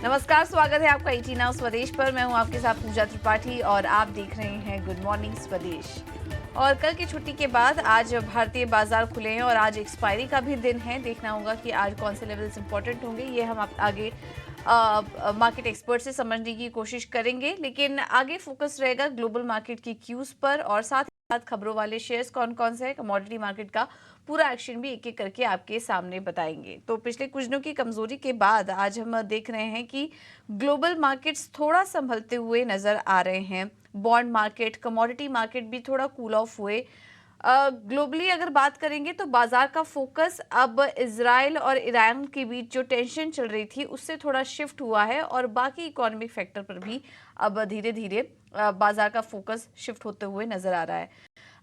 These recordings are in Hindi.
नमस्कार, स्वागत है आपका ईटी नाउ स्वदेश पर। मैं हूं आपके साथ पूजा त्रिपाठी और आप देख रहे हैं गुड मॉर्निंग स्वदेश। और कल की छुट्टी के बाद आज भारतीय बाजार खुले हैं और आज एक्सपायरी का भी दिन है। देखना होगा कि आज कौन से लेवल्स इंपॉर्टेंट होंगे, ये हम आगे मार्केट एक्सपर्ट से समझने की कोशिश करेंगे। लेकिन आगे फोकस रहेगा ग्लोबल मार्केट की क्यूज पर और साथ ही साथ खबरों वाले शेयर्स कौन कौन से हैं, कमोडिटी मार्केट का पूरा एक्शन भी एक एक करके आपके सामने बताएंगे। तो पिछले कुछ दिनों की कमजोरी के बाद आज हम देख रहे हैं कि ग्लोबल मार्केट्स थोड़ा संभलते हुए नजर आ रहे हैं। बॉन्ड मार्केट, कमोडिटी मार्केट भी थोड़ा कूल ऑफ हुए। ग्लोबली अगर बात करेंगे तो बाजार का फोकस अब इजराइल और ईरान के बीच जो टेंशन चल रही थी उससे थोड़ा शिफ्ट हुआ है और बाकी इकोनॉमिक फैक्टर पर भी अब धीरे धीरे बाजार का फोकस शिफ्ट होते हुए नजर आ रहा है।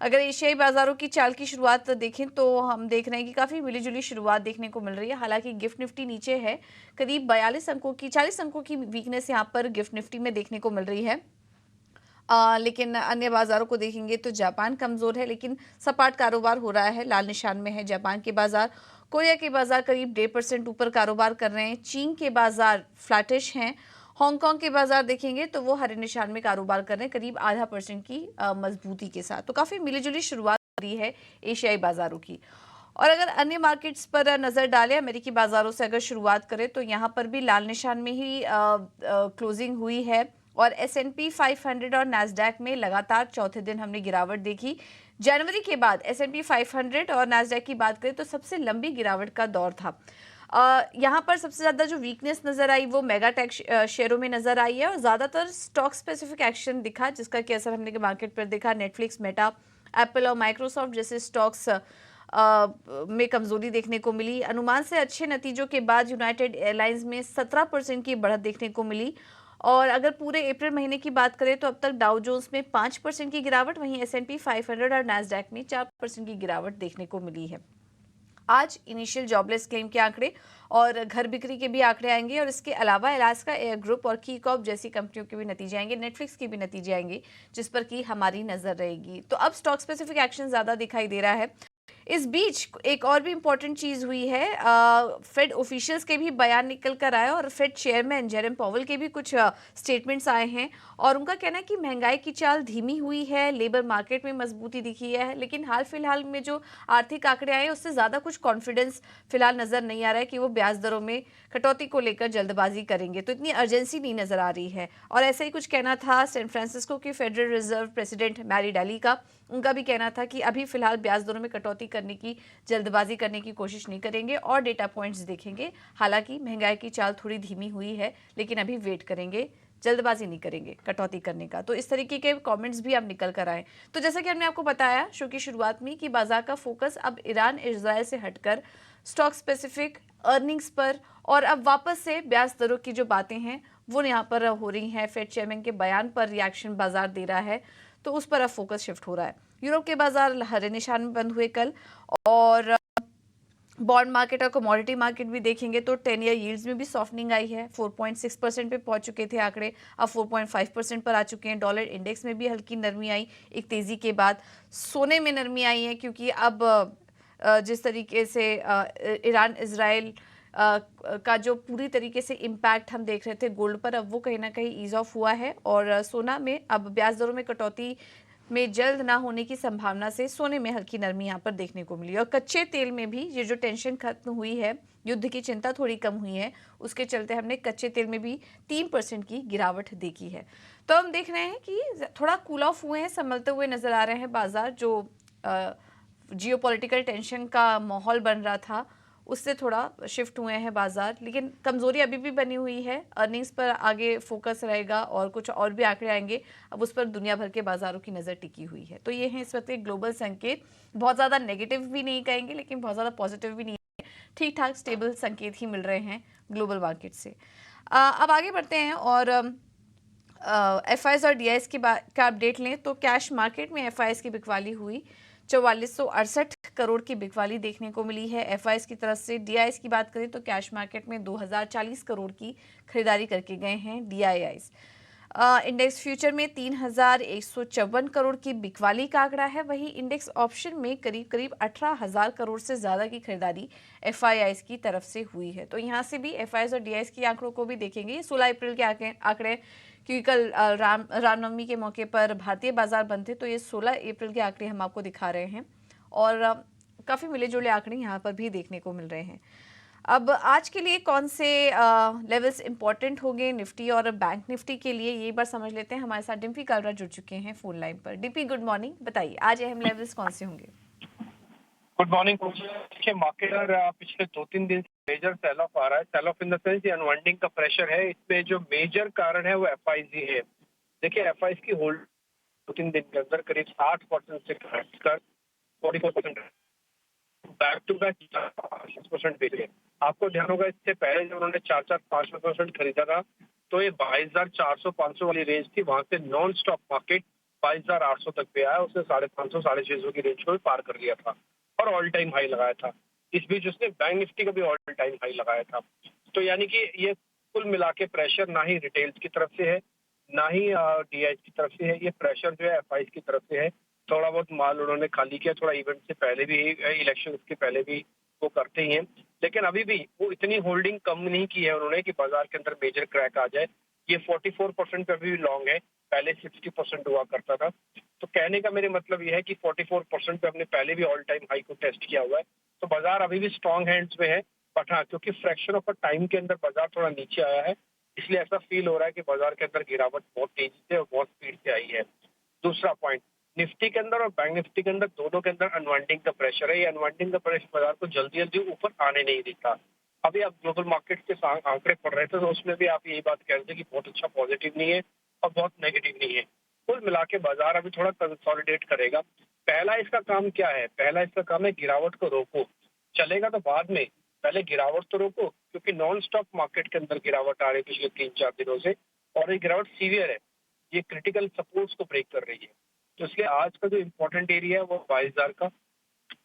अगर एशियाई बाजारों की चाल की शुरुआत देखें तो हम देख रहे हैं कि काफी मिलीजुली शुरुआत देखने को मिल रही है। हालांकि गिफ्ट निफ्टी नीचे है, करीब 42 अंकों की 40 अंकों की वीकनेस यहां पर गिफ्ट निफ्टी में देखने को मिल रही है। लेकिन अन्य बाजारों को देखेंगे तो जापान कमजोर है लेकिन सपाट कारोबार हो रहा है, लाल निशान में है जापान के बाजार। कोरिया के बाजार करीब 1.5% ऊपर कारोबार कर रहे हैं। चीन के बाजार फ्लैटिश हैं। हांगकांग के बाजार देखेंगे तो वो हरे निशान में कारोबार कर रहे हैं, करीब 0.5% की मजबूती के साथ। तो काफी मिलीजुली शुरुआत हो रही है एशियाई बाजारों की। और अगर अन्य मार्केट्स पर नजर डालें, अमेरिकी बाजारों से अगर शुरुआत करें तो यहाँ पर भी लाल निशान में ही क्लोजिंग हुई है और S&P 500 और नैस्डैक में लगातार चौथे दिन हमने गिरावट देखी। जनवरी के बाद S&P 500 और नैस्डैक की बात करें तो सबसे लंबी गिरावट का दौर था। यहाँ पर सबसे ज्यादा जो वीकनेस नजर आई वो मेगा टेक शेयरों में नजर आई है और ज्यादातर स्टॉक स्पेसिफिक एक्शन दिखा जिसका कि असर हमने मार्केट पर देखा। नेटफ्लिक्स, मेटा, एप्पल और माइक्रोसॉफ्ट जैसे स्टॉक्स में कमजोरी देखने को मिली। अनुमान से अच्छे नतीजों के बाद यूनाइटेड एयरलाइंस में 17% की बढ़त देखने को मिली। और अगर पूरे अप्रैल महीने की बात करें तो अब तक डाउ जोन्स में 5% की गिरावट, वहीं S&P 500 और नैस्डैक में 4% की गिरावट देखने को मिली है। आज इनिशियल जॉबलेस क्लेम के आंकड़े और घर बिक्री के भी आंकड़े आएंगे और इसके अलावा अलास्का एयर ग्रुप और की कॉप जैसी कंपनियों के भी नतीजे आएंगे, नेटफ्लिक्स के भी नतीजे आएंगे जिस पर की हमारी नजर रहेगी। तो अब स्टॉक स्पेसिफिक एक्शन ज्यादा दिखाई दे रहा है। इस बीच एक और भी इंपॉर्टेंट चीज हुई है, फेड ऑफिशियल्स के भी बयान निकल कर आए और फेड चेयरमैन जेरम पॉवेल के भी कुछ स्टेटमेंट्स आए हैं और उनका कहना है कि महंगाई की चाल धीमी हुई है, लेबर मार्केट में मजबूती दिखी है, लेकिन हाल फिलहाल में जो आर्थिक आंकड़े आए उससे ज्यादा कुछ कॉन्फिडेंस फिलहाल नजर नहीं आ रहा है कि वो ब्याज दरों में कटौती को लेकर जल्दबाजी करेंगे, तो इतनी अर्जेंसी नहीं नजर आ रही है। और ऐसा ही कुछ कहना था सैन फ्रांसिस्को के फेडरल रिजर्व प्रेसिडेंट मैरी डाली का। उनका भी कहना था कि अभी फिलहाल ब्याज दरों में कटौती करने की, जल्दबाजी करने की कोशिश नहीं करेंगे और डेटा पॉइंट्स देखेंगे। हालांकि महंगाई की चाल थोड़ी धीमी हुई है लेकिन अभी वेट करेंगे, जल्दबाजी नहीं करेंगे कटौती करने का। तो इस तरीके के कमेंट्स भी अब निकल कर आए। तो जैसा कि हमने आपको बताया शो की शुरुआत में कि बाजार का फोकस अब ईरान इजराइल से हटकर स्टॉक स्पेसिफिक अर्निंग्स पर और अब वापस से ब्याज दरों की जो बातें हैं वो यहाँ पर हो रही हैं। फेड चेयरमैन के बयान पर रिएक्शन बाजार दे रहा है तो उस पर अब फोकस शिफ्ट हो रहा है। यूरोप के बाजार हरे निशान में बंद हुए कल और बॉन्ड मार्केट और कमोडिटी मार्केट भी देखेंगे तो 10 ईयर यील्ड्स में भी सॉफ्टनिंग आई है। 4.6% पे पहुंच चुके थे आंकड़े, अब 4.5% पर आ चुके हैं। डॉलर इंडेक्स में भी हल्की नरमी आई एक तेजी के बाद। सोने में नरमी आई है क्योंकि अब जिस तरीके से ईरान इजराइल का जो पूरी तरीके से इम्पैक्ट हम देख रहे थे गोल्ड पर, अब वो कहीं ना कहीं ईज ऑफ हुआ है और सोना में अब ब्याज दरों में कटौती में जल्द ना होने की संभावना से सोने में हल्की नरमी यहाँ पर देखने को मिली। और कच्चे तेल में भी ये जो टेंशन खत्म हुई है, युद्ध की चिंता थोड़ी कम हुई है, उसके चलते हमने कच्चे तेल में भी 3% की गिरावट देखी है। तो हम देख रहे हैं कि थोड़ा कूल ऑफ हुए हैं, संभलते हुए नजर आ रहे हैं बाजार। जो जियोपॉलिटिकल टेंशन का माहौल बन रहा था उससे थोड़ा शिफ्ट हुए हैं बाजार, लेकिन कमजोरी अभी भी बनी हुई है। अर्निंग्स पर आगे फोकस रहेगा और कुछ और भी आंकड़े आएंगे, अब उस पर दुनिया भर के बाजारों की नज़र टिकी हुई है। तो ये है इस वक्त ग्लोबल संकेत, बहुत ज़्यादा नेगेटिव भी नहीं कहेंगे लेकिन बहुत ज़्यादा पॉजिटिव भी नहीं है, ठीक ठाक स्टेबल संकेत ही मिल रहे हैं ग्लोबल मार्केट से। अब आगे बढ़ते हैं और FIs और DIs का अपडेट लें तो कैश मार्केट में FIs की बिकवाली हुई, 4468 करोड़ की बिकवाली देखने को मिली है FIs की तरफ से। DIs की बात करें तो कैश मार्केट में 2040 करोड़ की खरीदारी करके गए हैं DIs। इंडेक्स फ्यूचर में 3,154 करोड़ की बिकवाली का आंकड़ा है। वहीं इंडेक्स ऑप्शन में करीब करीब 18,000 करोड़ से ज़्यादा की खरीदारी एफआईआईज की तरफ से हुई है। तो यहाँ से भी एफआईआईज और डीआईज के आंकड़ों को भी देखेंगे। ये 16 अप्रैल के आंकड़े, क्योंकि कल रामनवमी के मौके पर भारतीय बाजार बंद थे, तो ये 16 अप्रैल के आंकड़े हम आपको दिखा रहे हैं और काफ़ी मिले जुले आंकड़े यहाँ पर भी देखने को मिल रहे हैं। अब आज के लिए कौन से लेवल्स इंपॉर्टेंट होंगे निफ्टी और बैंक निफ्टी के लिए, ये बार समझ लेते हैं। हमारे साथ डिम्पी कालरा जुड़ चुके हैं फोन लाइन पर। Dimpy, good morning. बताइए आज अहम लेवल्स कौन से होंगे? Good morning. देखिए, मार्केट पिछले 2-3 दिन से मेजर सेल ऑफ आ रहा है। Sell off in the sense ये अनवाइंडिंग का प्रेशर है। इसमें जो मेजर कारण है वो एफआईजी है। देखिए, एफआईजी की होल्ड 2-3 दिन के अंदर करीब 60% से घटकर 44% बैक टू बैक 6% बेच गए। आपको ध्यान होगा, इससे पहले जब उन्होंने 4-5% खरीदा था तो ये 22,400-500 वाली रेंज थी। वहां से नॉन स्टॉप मार्केट 22,800 तक पे आया। उसने 550-650 की रेंज को भी पार कर लिया था और ऑल टाइम हाई लगाया था। इस बीच उसने बैंक निफ्टी का भी ऑल टाइम हाई लगाया था। तो यानी कि ये कुल मिला के प्रेशर ना ही रिटेल्स की तरफ से है, ना ही डीआईज की तरफ से है। ये प्रेशर जो है एफआईज की तरफ से है। थोड़ा बहुत माल उन्होंने खाली किया, थोड़ा इवेंट से पहले भी, इलेक्शन के पहले भी वो करते ही हैं, लेकिन अभी भी वो इतनी होल्डिंग कम नहीं की है उन्होंने कि बाजार के अंदर मेजर क्रैक आ जाए। ये 44% पे भी लॉन्ग है, पहले 60% हुआ करता था। तो कहने का मेरे मतलब ये है कि 44% पे हमने पहले भी ऑल टाइम हाई को टेस्ट किया हुआ है। तो बाजार अभी भी स्ट्रॉन्ग हैंड्स में है। बट हाँ, क्योंकि फ्रैक्शन ऑफ अ टाइम के अंदर बाजार थोड़ा नीचे आया है, इसलिए ऐसा फील हो रहा है कि बाजार के अंदर गिरावट बहुत तेजी से और बहुत स्पीड से आई है। दूसरा पॉइंट, निफ्टी के अंदर और बैंक निफ्टी के अंदर दोनों के अंदर अनवाइंडिंग का प्रेशर है। ये अनवाइंडिंग का प्रेशर बाजार को जल्दी जल्दी ऊपर आने नहीं देता। अभी आप ग्लोबल मार्केट के आंकड़े पढ़ रहे थे तो उसमें भी आप यही बात कह रहे थे कि बहुत अच्छा पॉजिटिव नहीं है और बहुत नेगेटिव नहीं है। कुल मिला के बाजार अभी थोड़ा कंसोलिडेट करेगा। पहला इसका काम क्या है? पहला इसका काम है गिरावट को रोको। चलेगा तो बाद में, पहले गिरावट तो रोको, क्योंकि नॉन स्टॉप मार्केट के अंदर गिरावट आ रही है पिछले 3-4 दिनों से और ये गिरावट सीवियर है। ये क्रिटिकल सपोर्ट्स को ब्रेक कर रही है। तो इसलिए आज का जो इम्पोर्टेंट एरिया है वो 22,000 का,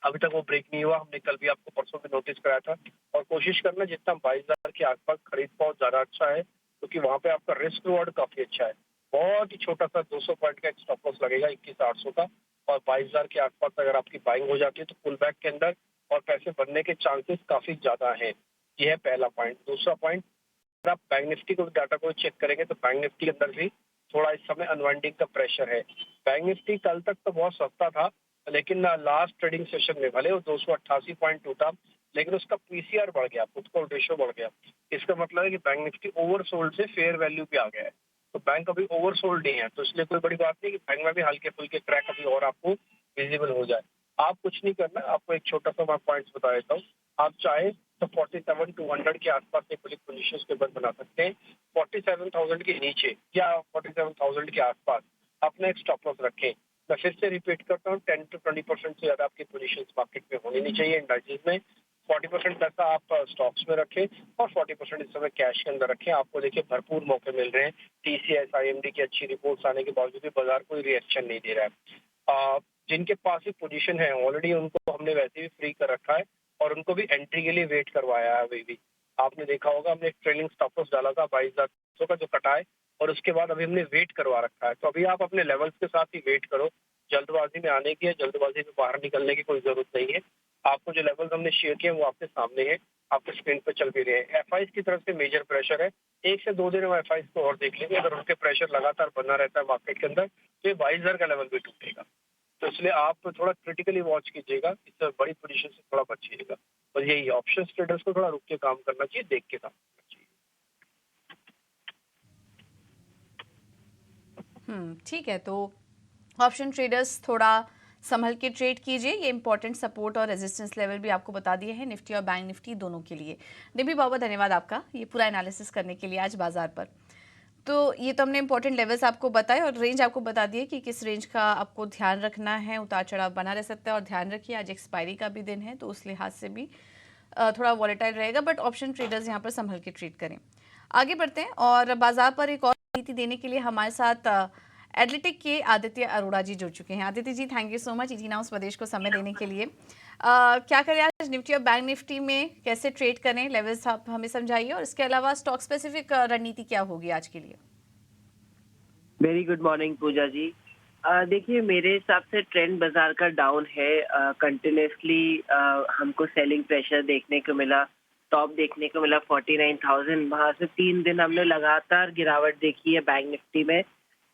अभी तक वो ब्रेक नहीं हुआ। हमने कल भी आपको परसों भी नोटिस कराया था। और कोशिश करना जितना 22,000 के आसपास खरीद पाओ ज्यादा अच्छा है, क्योंकि वहां पे आपका रिस्क रिवॉर्ड काफी अच्छा है। बहुत ही छोटा सा 200 पॉइंट का एक स्टॉप लॉस लगेगा 21,800 का, और 22,000 के आसपास अगर आपकी बाइंग हो जाती है तो पुल बैक के अंदर और पैसे बनने के चांसेस काफी ज्यादा है। यह है पहला पॉइंट। दूसरा पॉइंट, अगर आप बैंक निफ्टी को डाटा को चेक करेंगे तो बैंक निफ्टी के अंदर भी थोड़ा इस समय अनवाइंडिंग का प्रेशर है। बैंक निफ्टी कल तक तो बहुत सस्ता था, लेकिन लास्ट ट्रेडिंग सेशन में भले वो 288 पॉइंट टूटा, लेकिन उसका पीसीआर बढ़ गया, पुट कॉल रेशियो बढ़ गया। इसका मतलब है कि बैंक निफ्टी ओवरसोल्ड से फेयर वैल्यू पे आ गया है। तो बैंक अभी ओवरसोल्ड नहीं है, तो इसलिए कोई बड़ी बात नहीं कि बैंक में भी हल्के फुल्के क्रैक अभी और आपको विजिबल हो जाए। आप कुछ नहीं करना, आपको एक छोटा सा मैं पॉइंट्स बता देता हूँ। आप चाहे तो 47,200 के आसपास एक बड़ी पोजीशन के ऊपर बना सकते हैं। 47,000 के नीचे या 47,000 के आसपास अपना एक स्टॉप लॉस रखें। मैं फिर से रिपीट करता हूँ, 10 to 20% से ज्यादा आपकी पोजीशन मार्केट में होनी नहीं चाहिए। इंडाइसेस में 40% पैसा आप स्टॉक्स में रखें और 40% इस समय कैश के अंदर रखें। आपको देखिए भरपूर मौके मिल रहे हैं। टीसीएस आईएमडी की अच्छी रिपोर्ट्स आने के बावजूद भी बाजार कोई रिएक्शन नहीं दे रहा है। जिनके पास भी पोजीशन है ऑलरेडी, उनको हमने वैसे भी फ्री कर रखा है और उनको भी एंट्री के लिए वेट करवाया है। अभी भी आपने देखा होगा, हमने एक ट्रेलिंग स्टॉप लॉस डाला था 22,000 का जो कटा है, और उसके बाद अभी हमने वेट करवा रखा है। तो अभी आप अपने लेवल्स के साथ ही वेट करो। जल्दबाजी में आने की या जल्दबाजी में बाहर निकलने की कोई जरूरत नहीं है। आपको जो लेवल्स हमने शेयर किए वो आपके सामने है, आपके स्क्रीन पर चल भी रहे हैं। एफआईज की तरफ से मेजर प्रेशर है। 1 से 2 दिन में एफआईज को और देख लेंगे। अगर उनके प्रेशर लगातार बना रहता है मार्केट के अंदर तो ये 22,000 का लेवल भी टूटेगा। तो इसलिए आप थोड़ा क्रिटिकली वॉच कीजिएगा, इससे बड़ी पोजीशन से थोड़ा बचिएगा। और यही ऑप्शन ट्रेडर्स को थोड़ा रुक के काम करना चाहिए, देख के काम करना चाहिए। ठीक है। तो ऑप्शन ट्रेडर्स थोड़ा संभल के ट्रेड कीजिए। ये इंपॉर्टेंट सपोर्ट और रेजिस्टेंस लेवल भी आपको बता दिए हैं निफ्टी और बैंक निफ्टी दोनों के लिए। डिम्पी, बहुत बहुत धन्यवाद आपका ये पूरा एनालिसिस करने के लिए आज बाजार पर। तो ये तो हमने इंपॉर्टेंट लेवल्स आपको बताए और रेंज आपको बता दिए कि किस रेंज का आपको ध्यान रखना है। उतार चढ़ाव बना रह सकता है और ध्यान रखिए आज एक्सपायरी का भी दिन है, तो उस लिहाज से भी थोड़ा वॉलेटाइल रहेगा। बट ऑप्शन ट्रेडर्स यहाँ पर संभल के ट्रेड करें। आगे बढ़ते हैं और बाजार पर एक और नीति देने के लिए हमारे साथ एडलिटिक के आदित्य अरोड़ा जी जुड़ चुके हैं। Aditya ji, thank you so much ET now Swadesh को समय देने के लिए। क्या करें आज निफ्टी और बैंक निफ्टी में, कैसे ट्रेड करें, लेवल्स आप हमें समझाइए और इसके अलावा स्टॉक स्पेसिफिक रणनीति क्या होगी आज के लिए? वेरी गुड मॉर्निंग पूजा जी। देखिए मेरे हिसाब से ट्रेंड बाजार का डाउन है। कंटिन्यूसली हमको सेलिंग प्रेशर देखने को मिला, टॉप देखने को मिला 49,000। वहाँ से 3 दिन हमने लगातार गिरावट देखी है बैंक निफ्टी में।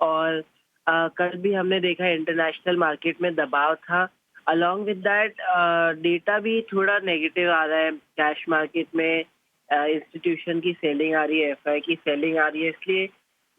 और कल भी हमने देखा इंटरनेशनल मार्केट में दबाव था। अलोंग विद दैट डेटा भी थोड़ा नेगेटिव आ रहा है। कैश मार्केट में इंस्टीट्यूशन की सेलिंग आ रही है, एफआई की सेलिंग आ रही है, इसलिए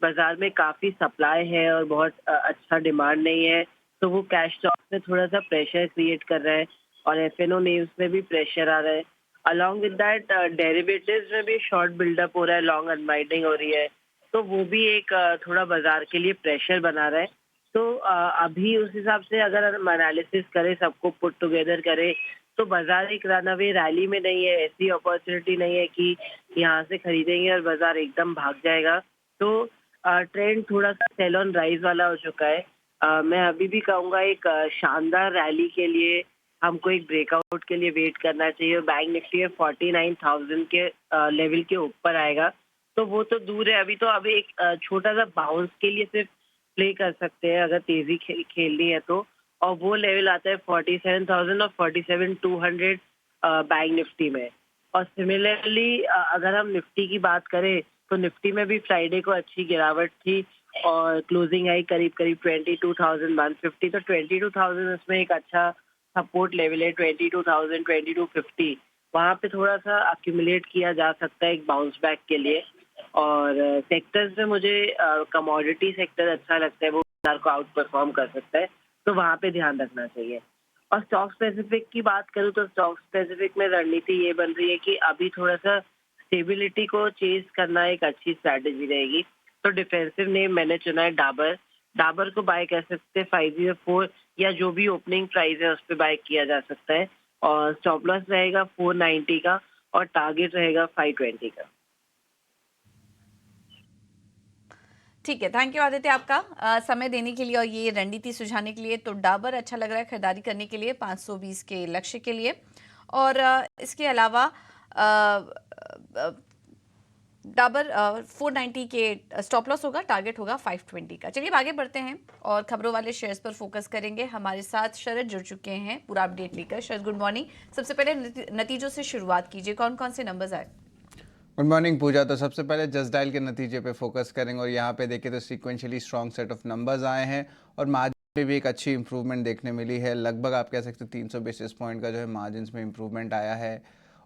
बाजार में काफ़ी सप्लाई है और बहुत अच्छा डिमांड नहीं है, तो वो कैश स्टॉक में थोड़ा-सा प्रेशर क्रिएट कर रहा है और एफएनओ नेम्स में भी प्रेशर आ रहा है। अलोंग विद दैट डेरिवेटिव्स में भी शॉर्ट बिल्डअप हो रहा है, लॉन्ग अनवाइंडिंग हो रही है, तो वो भी एक थोड़ा बाजार के लिए प्रेशर बना रहा है। तो अभी उस हिसाब से अगर हम एनालिसिस करें, सबको पुट टुगेदर करें, तो बाजार एक रनअवे रैली में नहीं है, ऐसी अपॉर्चुनिटी नहीं है कि यहाँ से खरीदेंगे और बाजार एकदम भाग जाएगा। तो ट्रेंड थोड़ा-सा सेल ऑन राइज वाला हो चुका है। मैं अभी भी कहूँगा एक शानदार रैली के लिए हमको एक ब्रेकआउट के लिए वेट करना चाहिए और बैंक निफ्टी 49,000 के लेवल के ऊपर आएगा, तो वो तो दूर है। अभी एक छोटा-सा बाउंस के लिए सिर्फ प्ले कर सकते हैं अगर तेज़ी खेलनी है तो, और वो लेवल आता है 47,000 और 47,200 बैंक निफ्टी में। और सिमिलरली अगर हम निफ्टी की बात करें, तो निफ्टी में भी फ्राइडे को अच्छी गिरावट थी और क्लोजिंग आई करीब-करीब 22,150, तो 22,000 उसमें एक अच्छा सपोर्ट लेवल है। 22,000, 2250 वहाँ पे थोड़ा-सा अक्यूमुलेट किया जा सकता है एक बाउंस बैक के लिए। और सेक्टर्स में मुझे कमोडिटी सेक्टर अच्छा लगता है, वो बाजार को आउट परफॉर्म कर सकता है, तो वहाँ पे ध्यान रखना चाहिए। और स्टॉक स्पेसिफिक की बात करूँ तो स्टॉक स्पेसिफिक में रणनीति ये बन रही है कि अभी थोड़ा-सा स्टेबिलिटी को चेज़ करना एक अच्छी स्ट्रैटेजी रहेगी। तो डिफेंसिव नेम मैंने चुना है डाबर। डाबर को बाय कर सकते हैं 504 या जो भी ओपनिंग प्राइस है उस पे बाय किया जा सकता है। और स्टॉप लॉस रहेगा 490 का और टारगेट रहेगा 520 का। ठीक है, थैंक यू आदित्य आपका समय देने के लिए और ये रणनीति सुझाने के लिए। तो डाबर अच्छा लग रहा है खरीदारी करने के लिए 520 के लक्ष्य के लिए। और इसके अलावा डाबर 490 के स्टॉप लॉस होगा, टारगेट होगा 520 का। चलिए आगे बढ़ते हैं और खबरों वाले शेयर्स पर फोकस करेंगे। हमारे साथ शरद जुड़ चुके हैं पूरा अपडेट लेकर। शरद गुड मॉर्निंग। सबसे पहले नतीजों से शुरुआत कीजिए, कौन कौन से नंबर्स आए? गुड मॉर्निंग पूजा। तो सबसे पहले जस्ट डायल के नतीजे पे फोकस करेंगे और यहाँ पे देखें तो sequentially strong set of numbers आए हैं और मार्जिन पे भी एक अच्छी इंप्रूवमेंट देखने मिली है। लगभग आप कह सकते हैं 300 बेसिस पॉइंट का जो है मार्जिन में इंप्रूवमेंट आया है।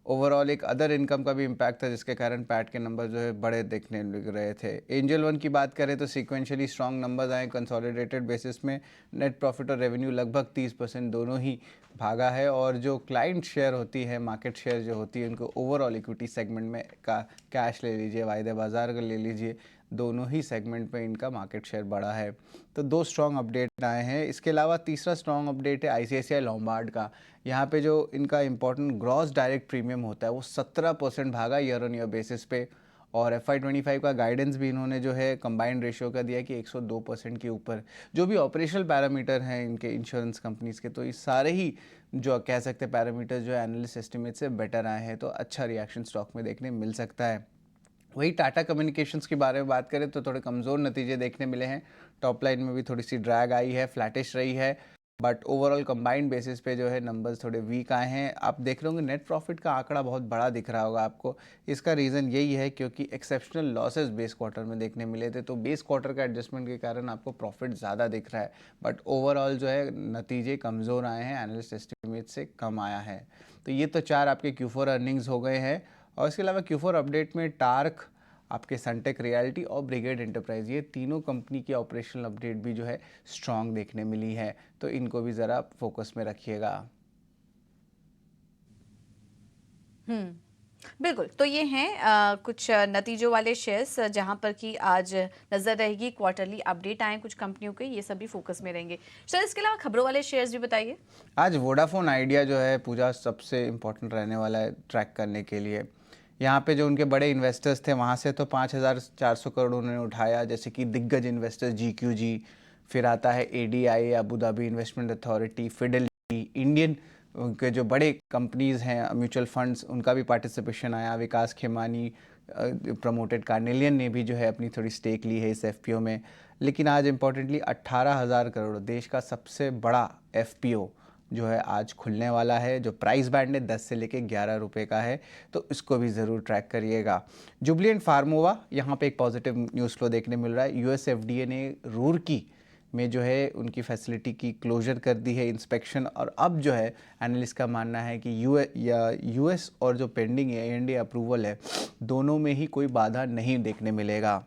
ओवरऑल एक अदर इनकम का भी इम्पैक्ट था जिसके कारण पैट के नंबर जो है बड़े देखने लग रहे थे। एंजल वन की बात करें तो सीक्वेंशियली स्ट्रॉन्ग नंबर्स आए कंसोलिडेटेड बेसिस में। नेट प्रॉफिट और रेवेन्यू लगभग 30% दोनों ही भागा है और जो क्लाइंट शेयर होती है, मार्केट शेयर जो होती है, उनको ओवरऑल इक्विटी सेगमेंट में का कैश ले लीजिए, वायदे बाजार का ले लीजिए, दोनों ही सेगमेंट में इनका मार्केट शेयर बढ़ा है। तो दो स्ट्रॉन्ग अपडेट आए हैं। इसके अलावा तीसरा स्ट्रॉन्ग अपडेट है आईसीआईसीआई लॉम्बार्ड का। यहाँ पे जो इनका इंपॉर्टेंट ग्रॉस डायरेक्ट प्रीमियम होता है वो 17% भागा ईयर ऑन ईयर बेसिस पे। और FY25 का गाइडेंस भी इन्होंने जो है कंबाइंड रेशियो का दिया कि 102% के ऊपर। जो भी ऑपरेशनल पैरामीटर हैं इनके इंश्योरेंस कंपनीज़ के, तो ये सारे ही जो कह सकते हैं पैरामीटर जो है एनालिस्ट एस्टिमेट से बेटर आए हैं, तो अच्छा रिएक्शन स्टॉक में देखने मिल सकता है। वही टाटा कम्युनिकेशंस के बारे में बात करें तो थोड़े कमज़ोर नतीजे देखने मिले हैं। टॉप लाइन में भी थोड़ी सी ड्रैग आई है, फ्लैटिश रही है, बट ओवरऑल कंबाइंड बेसिस पे जो है नंबर्स थोड़े वीक आए हैं। आप देख रहे होंगे नेट प्रॉफिट का आंकड़ा बहुत बड़ा दिख रहा होगा आपको। इसका रीज़न यही है क्योंकि एक्सेप्शनल लॉसेस बेस क्वार्टर में देखने मिले थे, तो बेस क्वार्टर का एडजस्टमेंट के कारण आपको प्रॉफिट ज़्यादा दिख रहा है, बट ओवरऑल जो है नतीजे कमज़ोर आए हैं, एनालिस्ट एस्टिमेट से कम आया है। तो ये तो चार आपके Q4 अर्निंग्स हो गए हैं। और इसके अलावा Q4 अपडेट में टार्क, आपके सनटेक रियलिटी और ब्रिगेड एंटरप्राइज, ये तीनों कंपनी की ऑपरेशनल अपडेट भी जो है स्ट्रांग देखने मिली है, तो इनको भी ज़रा फोकस में रखिएगा। बिल्कुल। तो ये हैं कुछ नतीजों वाले शेयर्स जहां पर कि आज नज़र रहेगी। क्वार्टरली अपडेट आए कुछ कंपनियों के, ये सभी फोकस में रहेंगे। सर इसके अलावा खबरों वाले शेयर्स भी बताइए। आज वोडाफोन आइडिया जो है पूजा सबसे इम्पोर्टेंट रहने वाला है ट्रैक करने के लिए। यहाँ पे जो उनके बड़े इन्वेस्टर्स थे वहाँ से तो 5,400 करोड़ उन्होंने उठाया, जैसे कि दिग्गज इन्वेस्टर्स GQG, फिर आता है ADI Abu Dhabi investment authority, Fidelity, Indian के जो बड़े कंपनीज़ हैं म्यूचुअल फंड्स, उनका भी पार्टिसिपेशन आया, विकास खेमानी, प्रमोटेड कार्नेलियन ने भी जो है अपनी थोड़ी स्टेक ली है इस एफपीओ में। लेकिन आज इम्पोर्टेंटली 18,000 करोड़ देश का सबसे बड़ा एफपीओ जो है आज खुलने वाला है, जो प्राइस बैंड है 10 से लेके 11 रुपए का है, तो इसको भी ज़रूर ट्रैक करिएगा। जुबलिएंट फार्मोवा, यहाँ पे एक पॉजिटिव न्यूज़ फ्लो देखने मिल रहा है। यूएस एफडीए ने रूरकी में जो है उनकी फैसिलिटी की क्लोजर कर दी है इंस्पेक्शन, और अब जो है एनालिस्ट का मानना है कि यूएस और जो पेंडिंग ANDA अप्रूवल है दोनों में ही कोई बाधा नहीं देखने मिलेगा।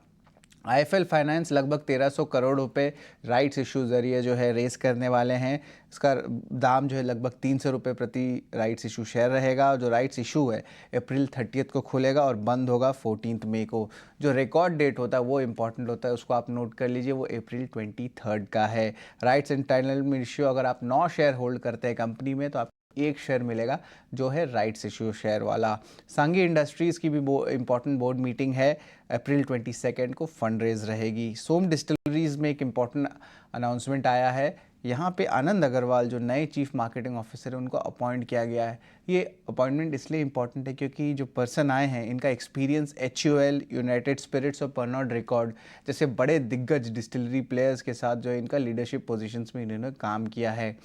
IIFL फाइनेंस लगभग 1300 करोड़ रुपए राइट्स इशू जरिए जो है रेस करने वाले हैं। इसका दाम जो है लगभग 300 रुपये प्रति राइट्स इशू शेयर रहेगा। और जो राइट्स इशू है अप्रैल 30 को खुलेगा और बंद होगा 14 मई को। जो रिकॉर्ड डेट होता है वो इम्पॉर्टेंट होता है, उसको आप नोट कर लीजिए, वो अप्रैल 23 का है। राइट्स एंटाइटलमेंट इश्यू, अगर आप 9 शेयर होल्ड करते हैं कंपनी में तो आप 1 शेयर मिलेगा जो है राइट्स इश्यू शेयर वाला। सांगी इंडस्ट्रीज़ की भी इम्पॉर्टेंट बोर्ड मीटिंग है, अप्रैल 22 को फंड रेज रहेगी। सोम डिस्टिलरीज़ में एक इम्पॉर्टेंट अनाउंसमेंट आया है। यहाँ पे आनंद अग्रवाल जो नए चीफ मार्केटिंग ऑफिसर है उनको अपॉइंट किया गया है। ये अपॉइंटमेंट इसलिए इम्पॉर्टेंट है क्योंकि जो पर्सन आए हैं इनका एक्सपीरियंस HUL, यूनाइटेड स्पिरिट्स और पर्नॉड रिकॉर्ड जैसे बड़े दिग्गज डिस्टिलरी प्लेयर्स के साथ जो है इनका लीडरशिप पोजीशंस में इन्होंने काम किया है।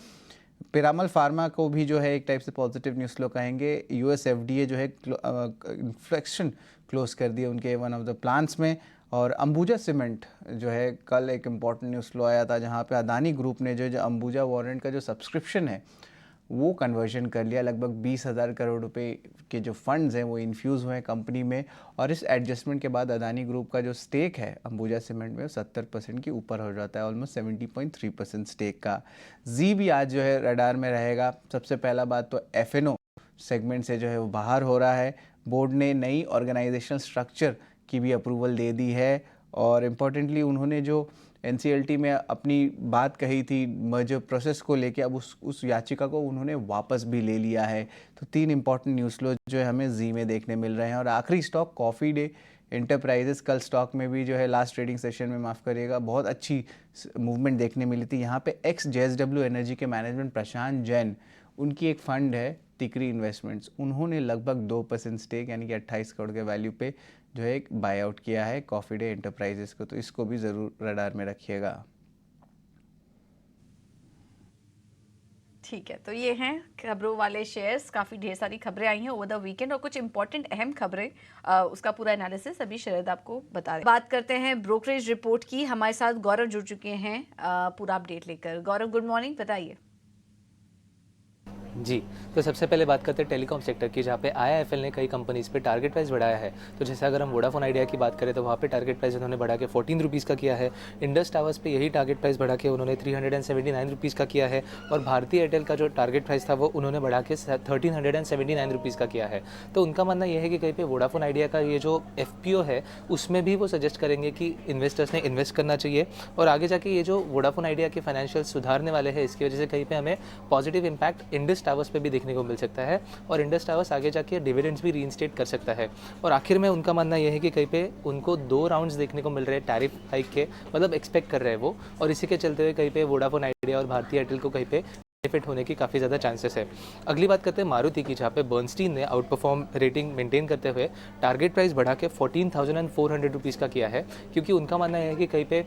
पिरामल फार्मा को भी जो है एक टाइप से पॉजिटिव न्यूज़ फ्लो कहेंगे। US FDA जो है इन्फ्लेक्शन क्लोज कर दिया उनके वन ऑफ द प्लांट्स में। और अंबुजा सीमेंट जो है कल एक इम्पॉर्टेंट न्यूज़ फ्लो आया था जहां पे अदानी ग्रुप ने जो अंबुजा वारंट का जो सब्सक्रिप्शन है वो कन्वर्जन कर लिया। लगभग 20,000 करोड़ रुपए के जो फंड्स हैं वो इन्फ्यूज़ हुए हैं कंपनी में, और इस एडजस्टमेंट के बाद अदानी ग्रुप का जो स्टेक है अंबुजा सीमेंट में 70% के ऊपर हो जाता है, ऑलमोस्ट 70.3% स्टेक का। जी भी आज जो है रडार में रहेगा। सबसे पहला बात तो FNO सेगमेंट से जो है वो बाहर हो रहा है। बोर्ड ने नई ऑर्गेनाइजेशनल स्ट्रक्चर की भी अप्रूवल दे दी है, और इम्पोर्टेंटली उन्होंने जो NCLT में अपनी बात कही थी मर्जर प्रोसेस को लेके, अब उस याचिका को उन्होंने वापस भी ले लिया है। तो 3 इंपॉर्टेंट न्यूज़ फ्लो जो है हमें जी में देखने मिल रहे हैं। और आखिरी स्टॉक कॉफ़ी डे एंटरप्राइजेस, कल स्टॉक में भी जो है लास्ट ट्रेडिंग सेशन में माफ़ करिएगा बहुत अच्छी मूवमेंट देखने मिली थी। यहाँ पे JSW एनर्जी के मैनेजमेंट प्रशांत जैन, उनकी एक फ़ंड है टिकरी इन्वेस्टमेंट्स, उन्होंने लगभग 2% स्टेक यानी कि 28 करोड़ के वैल्यू पे जो है एक बाय आउट किया है कॉफ़ी डे एंटरप्राइजेस को। तो इसको भी ज़रूर रडार में रखिएगा। ठीक है, तो ये हैं खबरों वाले शेयर्स। काफ़ी ढेर सारी खबरें आई हैं ओवर द वीकेंड और कुछ इंपॉर्टेंट अहम खबरें, उसका पूरा एनालिसिस अभी शरद आपको बता रहे। बात करते हैं ब्रोकरेज रिपोर्ट की। हमारे साथ गौरव जुड़ चुके हैं पूरा अपडेट लेकर। गौरव, गुड मॉर्निंग, बताइए। जी, तो सबसे पहले बात करते हैं टेलीकॉम सेक्टर की, जहाँ पे IIFL ने कई कंपनीज़ पे टारगेट प्राइस बढ़ाया है। तो जैसे अगर हम वोडाफोन आइडिया की बात करें तो वहाँ पे टारगेट प्राइस उन्होंने बढ़ा के 14 रुपीज़ का किया है। इंडस टावर्स पे यही टारगेट प्राइस बढ़ा के उन्होंने 379 रुपीज़ का किया है। और भारतीय एयरटेल का जो टारगेट प्राइस था वो उन्होंने बढ़ा के 1379 रुपीज़ का किया है। तो उनका मानना यह है कि कहीं पर वोडाफोन आइडिया का ये जो FPO है उसमें भी वो सजेस्ट करेंगे कि इन्वेस्टर्स ने इन्वेस्ट करना चाहिए, और आगे जाके ये जो वोडाफोन आइडिया के फाइनेंशियल सुधारने वाले हैं इसकी वजह से कहीं पर हमें पॉजिटिव इम्पैक्ट इंडस टावर्स पर भी देखने को मिल सकता है, और इंडस टावर्स आगे जाके डिविडेंड्स भी रीइंस्टेट कर सकता है। और आखिर में उनका मानना यह है कि कहीं पे उनको 2 राउंड्स देखने को मिल रहे हैं टैरिफ हाइक के, मतलब एक्सपेक्ट कर रहे हैं वो, और इसी के चलते हुए कहीं पे वोडाफोन आइडिया और भारतीय एयरटेल को कहीं पे बेनिफिट होने की काफ़ी ज़्यादा चांसेस है। अगली बात करते हैं मारुति की, जहाँ पे बर्नस्टीन ने आउट परफॉर्म रेटिंग मेंटेन करते हुए टारगेट प्राइस बढ़ा के 14,400 रुपीज़ का किया है, क्योंकि उनका मानना है कि कहीं पे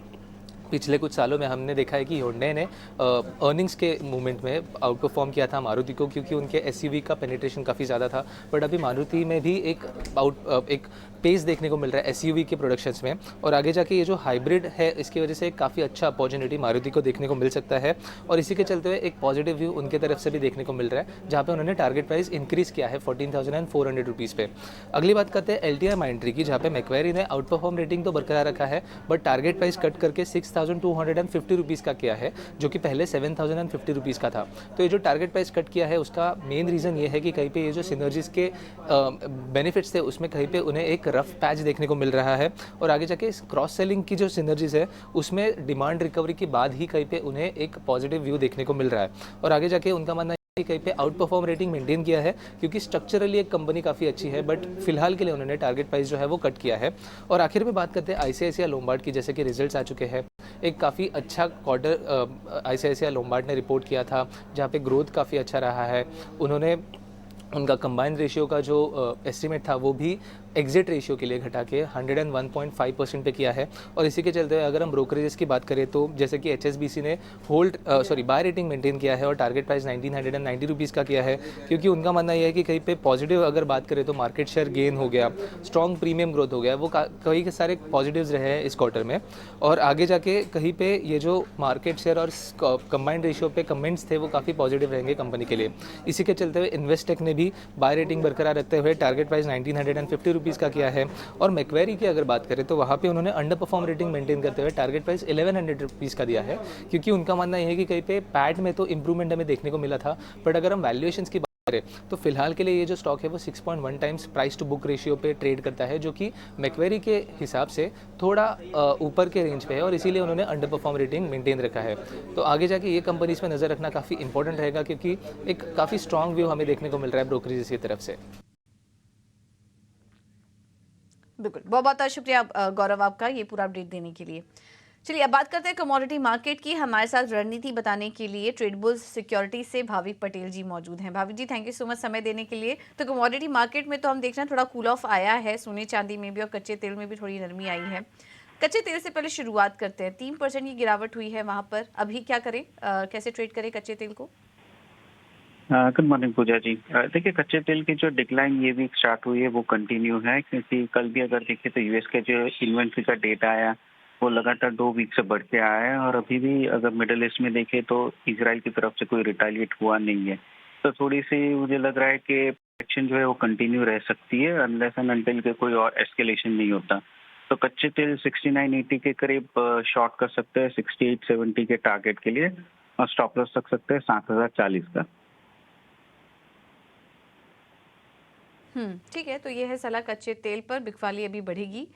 पिछले कुछ सालों में हमने देखा है कि होंडा ने अर्निंग्स के मूवमेंट में आउट परफॉर्म किया था मारुति को, क्योंकि उनके SUV का पेनिट्रेशन काफ़ी ज़्यादा था। बट अभी मारुति में भी एक पेस देखने को मिल रहा है SUV के प्रोडक्शंस में, और आगे जाके ये जो हाइब्रिड है इसकी वजह से एक काफ़ी अच्छा अपॉर्चुनिटी मारुति को देखने को मिल सकता है, और इसी के चलते हुए एक पॉजिटिव व्यू उनके तरफ से भी देखने को मिल रहा है, जहाँ पे उन्होंने टारगेट प्राइस इंक्रीज़ किया है 14,400 रुपीज़ पे। अगली बात करते हैं LTI माइंट्री की, जहाँ पे मैक्वेरी ने आउट परफॉर्म रेटिंग तो बरकरार रखा है बट टारगेट प्राइस कट करके 6,250 रुपीज़ का किया है, जो कि पहले 7,050 रुपीज़ का था। तो ये जो टारगेट प्राइस कट किया है उसका मेन रीज़न ये है कि कहीं पे ये जो सिनर्जीज के बेनिफिट्स थे उसमें कहीं पे उन्हें एक रफ पैच देखने को मिल रहा है, और आगे जाके इस क्रॉस सेलिंग की जो सिनर्जीज है उसमें डिमांड रिकवरी के बाद ही कहीं पे उन्हें एक पॉजिटिव व्यू देखने को मिल रहा है। और आगे जाके उनका मानना है कहीं पे आउट परफॉर्म रेटिंग मेंटेन किया है, क्योंकि स्ट्रक्चरली एक कंपनी काफ़ी अच्छी है, बट फिलहाल के लिए उन्होंने टारगेट प्राइस जो है वो कट किया है। और आखिर में बात करते हैं ICICI लोम्बार्ड की, जैसे कि रिजल्ट्स आ चुके हैं। एक काफ़ी अच्छा क्वार्टर ICICI लोम्बार्ड ने रिपोर्ट किया था, जहाँ पे ग्रोथ काफ़ी अच्छा रहा है। उनका कंबाइंड रेशियो का जो एस्टिमेट था वो भी एग्जिट रेशियो के लिए घटा के 101.5% पे किया है। और इसी के चलते अगर हम ब्रोकरेजेस की बात करें तो जैसे कि HSBC ने बाय रेटिंग मेंटेन किया है और टारगेट प्राइस 1990 रुपीज़ का किया है, क्योंकि उनका मानना यह है कि कहीं पे पॉजिटिव अगर बात करें तो मार्केट शेयर गेन हो गया, स्ट्रॉन्ग प्रीमियम ग्रोथ हो गया, वो कई सारे पॉजिटिव्स रहे हैं इस क्वार्टर में। और आगे जाके कहीं पे ये जो मार्केट शेयर और कंबाइंड रेशियो पे कमेंट्स थे वो काफ़ी पॉजिटिव रहेंगे कंपनी के लिए। इसी के चलते हुए इन्वेस्टेक ने भी बाय रेटिंग बरकरार रखते हुए टारगेट प्राइस 1950 रुपीज़ का किया है। और मैक्वेरी की अगर बात करें तो वहाँ पे उन्होंने अंडर परफॉर्म रेटिंग मेंटेन करते हुए टारगेट प्राइस 1100 रुपीज़ का दिया है, क्योंकि उनका मानना यह है कि कहीं पे पैट में तो इंप्रूवमेंट हमें देखने को मिला था, बट अगर हम वैल्यूएशंस की करें तो फिलहाल के लिए ये जो स्टॉक है वो 6.1 times price to book ratio पे ट्रेड करता है, जो कि मैक्वेरी के हिसाब से थोड़ा ऊपर के रेंज पे है और इसीलिए उन्होंने अंडर परफॉर्म रेटिंग मेंटेन रखा है। तो आगे जाके ये कंपनीज पे नज़र रखना काफ़ी इंपॉर्टेंट रहेगा, क्योंकि एक काफ़ी स्ट्रॉन्ग व्यू हमें देखने को मिल रहा है ब्रोकरेजेस की तरफ से। बिल्कुल, बहुत बहुत शुक्रिया गौरव आपका ये पूरा अपडेट देने के लिए। चलिए अब बात करते हैं कमोडिटी मार्केट की। हमारे साथ रणनीति बताने के लिए ट्रेडबुल्स सिक्योरिटीज से भाविक पटेल जी मौजूद हैं। भाविक जी, थैंक यू सो मच समय देने के लिए। तो कमोडिटी मार्केट में तो हम देख रहे हैं थोड़ा कूल ऑफ आया है, सोने चांदी में भी और कच्चे तेल में भी थोड़ी नरमी आई है। कच्चे तेल से पहले शुरुआत करते हैं, 3% की गिरावट हुई है वहाँ पर, अभी क्या करें, कैसे ट्रेड करें कच्चे तेल को? गुड मॉर्निंग पूजा जी। देखिए, कच्चे तेल की जो डिक्लाइन ये वीक स्टार्ट हुई है वो कंटिन्यू है, क्योंकि कल भी अगर देखिए तो यूएस के जो इन्वेंट्री का डेटा आया वो लगातार 2 वीक से बढ़ के आया है। और अभी भी अगर मिडिल ईस्ट में देखें तो इजराइल की तरफ से कोई रिटालिएट हुआ नहीं है, तो थोड़ी सी मुझे लग रहा है कि एक्शन जो है वो कंटिन्यू रह सकती है अनलेस एंड अनटिल के कोई और एस्केलेशन नहीं होता। तो कच्चे तेल 69-80 के करीब शॉर्ट कर सकते हैं 68-70 के टारगेट के लिए, और स्टॉप लॉस रख सकते हैं 7040 का। ठीक है, तो ये है सलाह कच्चे तेल पर। बिकवाली अभी बढ़ेगी,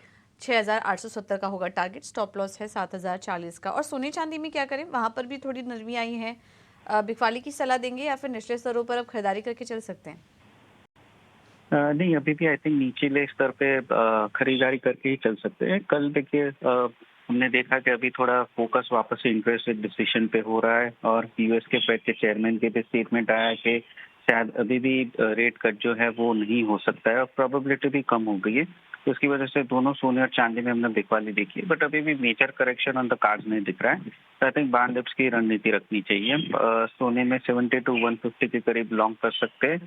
6870 का होगा टारगेट, स्टॉप लॉस है 7040 का। और सोने चांदी में क्या करें, वहां पर भी थोड़ी नरमी आई है, बिकवाली की सलाह देंगे या फिर निचले स्तरों पर अब खरीदारी करके चल सकते हैं? नहीं, अभी भी आई थिंक निचले स्तर पे खरीदारी करके ही चल सकते हैं। कल देखिए हमने देखा कि अभी थोड़ा फोकस वापस से इंटरेस्ट रेट डिसीजन पे हो रहा है, और यूएस के फेड के चेयरमैन के भी स्टेटमेंट आया कि शायद अभी भी रेट कट जो है वो नहीं हो सकता है, और प्रोबेबिलिटी भी कम हो गई है। तो उसकी वजह से दोनों सोने और चांदी में हमने बिकवाली देखी है, बट अभी भी major correction on the cards नहीं दिख रहा है। तो आई थिंक बार डिप्स की रणनीति रखनी चाहिए। सोने में 70 to 150 के करीब लॉन्ग कर सकते हैं,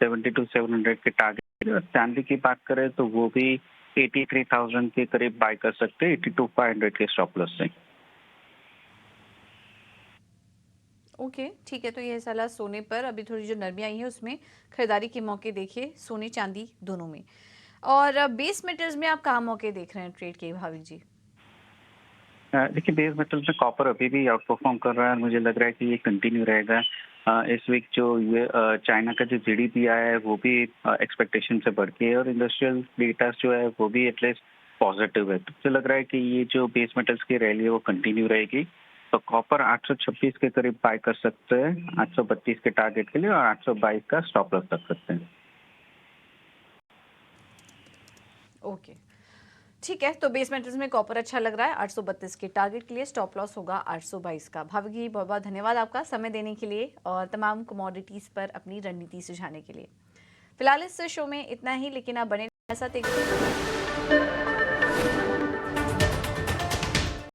70 to 700 के टारगेट। और चांदी की बात करें तो वो भी 83,000 के करीब बाय कर सकते हैं, 82,500 के स्टॉप लॉस से। ओके, ठीक है, तो ये सलाह सोने पर। अभी थोड़ी जो नरमी आई है उसमें खरीदारी के मौके देखिए, सोने चांदी दोनों में। और बेस मेटल्स में आप कहाँ मौके देख रहे हैं ट्रेड के, भाविक जी? देखिए, बेस मेटल में कॉपर अभी भी आउट परफॉर्म कर रहा है, मुझे लग रहा है कि ये कंटिन्यू रहेगा। इस वीक जो चाइना का जो जीडीपी आया है वो भी एक्सपेक्टेशन से बढ़ के है, और इंडस्ट्रियल डेटा जो है वो भी एटलीस्ट पॉजिटिव है। तो मुझे लग रहा है कि ये जो बेस मेटल्स की रैली है वो कंटिन्यू रहेगी। तो कॉपर 826 के करीब बाय कर सकते हैं 832 के टारगेट के लिए, और 822 का स्टॉप लॉस रख सकते हैं। ओके, ठीक है, तो बेस मेटल्स में कॉपर अच्छा लग रहा है, 832 के टारगेट के लिए, स्टॉप लॉस होगा 822 का। भाविक जी, बहुत बहुत धन्यवाद आपका समय देने के लिए और तमाम कमोडिटीज़ पर अपनी रणनीति सुझाने के लिए। फिलहाल इस शो में इतना ही, लेकिन आप बने साथ एक